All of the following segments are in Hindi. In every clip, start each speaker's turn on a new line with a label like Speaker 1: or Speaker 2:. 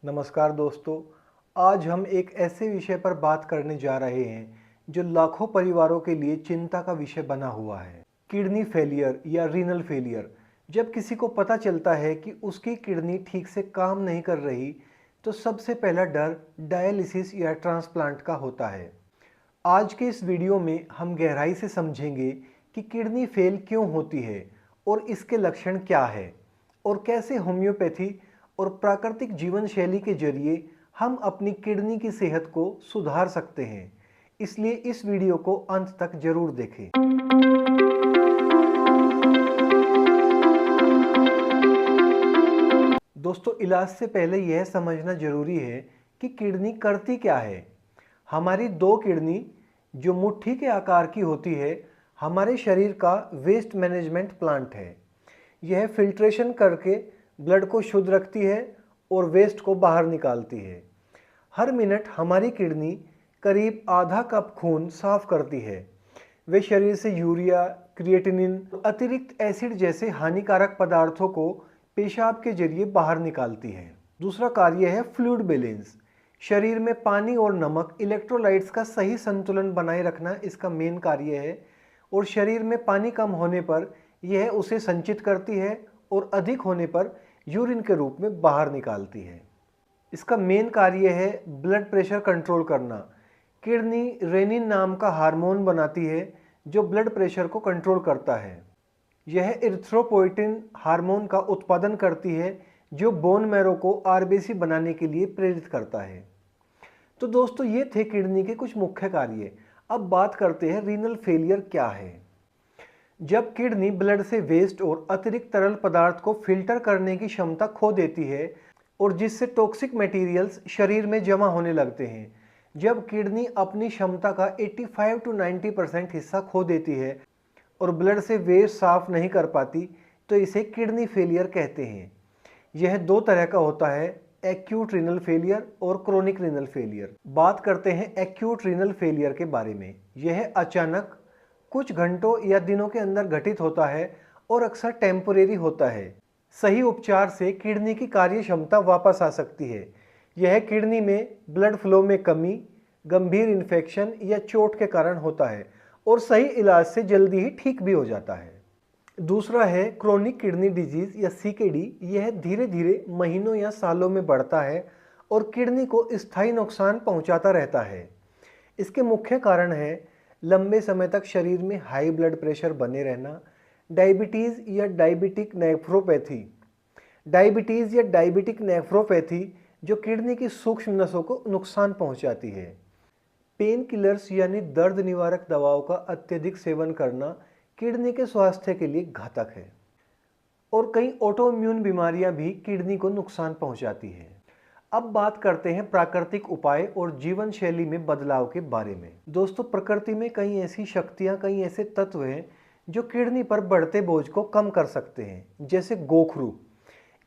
Speaker 1: नमस्कार दोस्तों। आज हम एक ऐसे विषय पर बात करने जा रहे हैं जो लाखों परिवारों के लिए चिंता का विषय बना हुआ है। किडनी फेलियर या रीनल फेलियर। जब किसी को पता चलता है कि उसकी किडनी ठीक से काम नहीं कर रही तो सबसे पहला डर डायलिसिस या ट्रांसप्लांट का होता है। आज के इस वीडियो में हम गहराई से समझेंगे कि किडनी फेल क्यों होती है और इसके लक्षण क्या है और कैसे होम्योपैथी और प्राकृतिक जीवन शैली के जरिए हम अपनी किडनी की सेहत को सुधार सकते हैं। इसलिए इस वीडियो को अंत तक जरूर देखें। दोस्तों, इलाज से पहले यह समझना जरूरी है कि किडनी करती क्या है। हमारी दो किडनी जो मुट्ठी के आकार की होती है, हमारे शरीर का वेस्ट मैनेजमेंट प्लांट है। यह फिल्ट्रेशन करके ब्लड को शुद्ध रखती है और वेस्ट को बाहर निकालती है। हर मिनट हमारी किडनी करीब आधा कप खून साफ करती है। वे शरीर से यूरिया, क्रिएटिनिन, अतिरिक्त एसिड जैसे हानिकारक पदार्थों को पेशाब के जरिए बाहर निकालती है। दूसरा कार्य है फ्लूइड बैलेंस। शरीर में पानी और नमक, इलेक्ट्रोलाइट्स का सही संतुलन बनाए रखना इसका मेन कार्य है। और शरीर में पानी कम होने पर यह उसे संचित करती है और अधिक होने पर यूरिन के रूप में बाहर निकालती है। इसका मेन कार्य है ब्लड प्रेशर कंट्रोल करना। किडनी रेनिन नाम का हार्मोन बनाती है जो ब्लड प्रेशर को कंट्रोल करता है। यह इरिथ्रोपोइटिन हार्मोन का उत्पादन करती है जो बोन मैरो को आरबीसी बनाने के लिए प्रेरित करता है। तो दोस्तों, ये थे किडनी के कुछ मुख्य कार्य। अब बात करते हैं रीनल फेलियर क्या है। जब किडनी ब्लड से वेस्ट और अतिरिक्त तरल पदार्थ को फिल्टर करने की क्षमता खो देती है और जिससे टॉक्सिक मटेरियल्स शरीर में जमा होने लगते हैं। जब किडनी अपनी क्षमता का 85 to 90% हिस्सा खो देती है और ब्लड से वेस्ट साफ नहीं कर पाती तो इसे किडनी फेलियर कहते हैं। यह दो तरह का होता है, एक्यूट रीनल फेलियर और क्रोनिक रीनल फेलियर। बात करते हैं एक्यूट रीनल फेलियर के बारे में। यह अचानक कुछ घंटों या दिनों के अंदर घटित होता है और अक्सर टेम्पोरेरी होता है। सही उपचार से किडनी की कार्य क्षमता वापस आ सकती है। यह किडनी में ब्लड फ्लो में कमी, गंभीर इन्फेक्शन या चोट के कारण होता है और सही इलाज से जल्दी ही ठीक भी हो जाता है। दूसरा है क्रोनिक किडनी डिजीज या सीकेडी। यह धीरे धीरे महीनों या सालों में बढ़ता है और किडनी को स्थायी नुकसान पहुंचाता रहता है। इसके मुख्य कारण है लंबे समय तक शरीर में हाई ब्लड प्रेशर बने रहना, डायबिटीज या डायबिटिक नेफ्रोपैथी जो किडनी की सूक्ष्म नसों को नुकसान पहुंचाती है। पेन किलर्स यानी दर्द निवारक दवाओं का अत्यधिक सेवन करना किडनी के स्वास्थ्य के लिए घातक है। और कई ऑटोइम्यून बीमारियां भी किडनी को नुकसान पहुंचाती हैं। अब बात करते हैं प्राकृतिक उपाय और जीवन शैली में बदलाव के बारे में। दोस्तों, प्रकृति में कई ऐसी शक्तियां, कई ऐसे तत्व हैं जो किडनी पर बढ़ते बोझ को कम कर सकते हैं। जैसे गोखरू,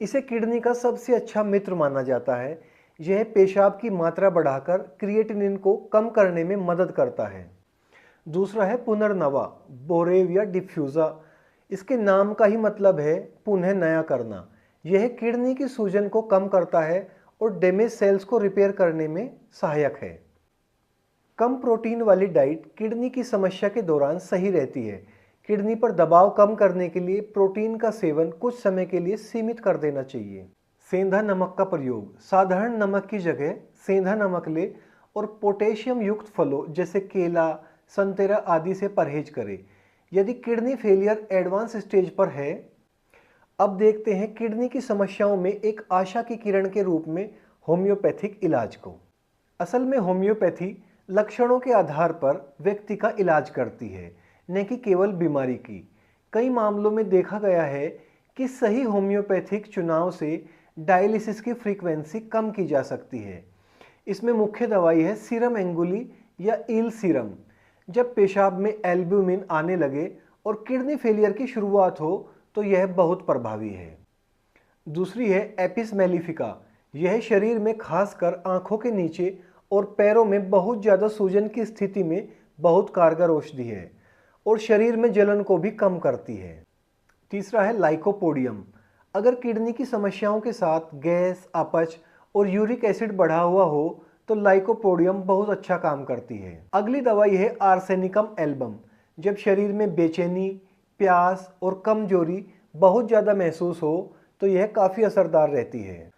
Speaker 1: इसे किडनी का सबसे अच्छा मित्र माना जाता है। यह पेशाब की मात्रा बढ़ाकर क्रिएटिनिन को कम करने में मदद करता है। दूसरा है पुनर्नवा, बोरेव या डिफ्यूजा। इसके नाम का ही मतलब है पुनः नया करना। यह किडनी की सूजन को कम करता है और डैमेज सेल्स को रिपेयर करने में सहायक है। कम प्रोटीन वाली डाइट किडनी की समस्या के दौरान सही रहती है। किडनी पर दबाव कम करने के लिए प्रोटीन का सेवन कुछ समय के लिए सीमित कर देना चाहिए। सेंधा नमक का प्रयोग, साधारण नमक की जगह सेंधा नमक ले और पोटेशियम युक्त फलों जैसे केला, संतरा आदि से परहेज करें यदि किडनी फेलियर एडवांस स्टेज पर है। अब देखते हैं किडनी की समस्याओं में एक आशा की किरण के रूप में होम्योपैथिक इलाज को। असल में होम्योपैथी लक्षणों के आधार पर व्यक्ति का इलाज करती है, न कि केवल बीमारी की। कई मामलों में देखा गया है कि सही होम्योपैथिक चुनाव से डायलिसिस की फ्रीक्वेंसी कम की जा सकती है। इसमें मुख्य दवाई है सीरम एंगुली या ईल सीरम। जब पेशाब में एल्ब्यूमिन आने लगे और किडनी फेलियर की शुरुआत हो तो यह बहुत प्रभावी है। दूसरी है एपिस मेलिफिका। यह शरीर में खासकर आंखों के नीचे और पैरों में बहुत ज़्यादा सूजन की स्थिति में बहुत कारगर औषधि है और शरीर में जलन को भी कम करती है। तीसरा है लाइकोपोडियम। अगर किडनी की समस्याओं के साथ गैस, अपच और यूरिक एसिड बढ़ा हुआ हो तो लाइकोपोडियम बहुत अच्छा काम करती है। अगली दवाई है आर्सेनिकम एल्बम। जब शरीर में बेचैनी, प्यास और कमजोरी बहुत ज़्यादा महसूस हो तो यह काफ़ी असरदार रहती है।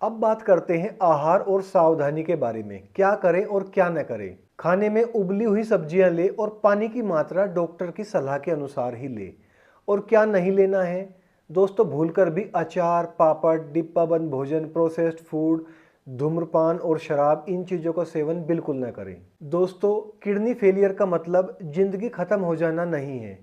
Speaker 1: अब बात करते हैं आहार और सावधानी के बारे में, क्या करें और क्या न करें। खाने में उबली हुई सब्जियां ले और पानी की मात्रा डॉक्टर की सलाह के अनुसार ही ले। और क्या नहीं लेना है दोस्तों, भूलकर भी अचार, पापड़, डिब्बाबंद भोजन, प्रोसेस्ड फूड, धूम्रपान और शराब, इन चीज़ों का सेवन बिल्कुल न करें। दोस्तों, किडनी फेलियर का मतलब जिंदगी खत्म हो जाना नहीं है।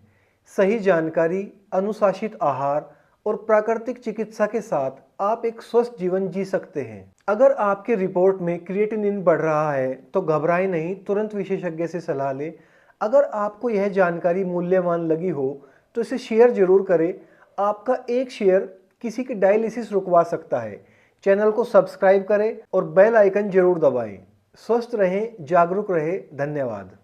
Speaker 1: सही जानकारी, अनुशासित आहार और प्राकृतिक चिकित्सा के साथ आप एक स्वस्थ जीवन जी सकते हैं। अगर आपके रिपोर्ट में क्रिएटिनिन बढ़ रहा है तो घबराएं नहीं, तुरंत विशेषज्ञ से सलाह लें। अगर आपको यह जानकारी मूल्यवान लगी हो तो इसे शेयर जरूर करें। आपका एक शेयर किसी की डायलिसिस रुकवा सकता है। चैनल को सब्सक्राइब करें और बेल आइकन जरूर दबाएं। स्वस्थ रहें, जागरूक रहें। धन्यवाद।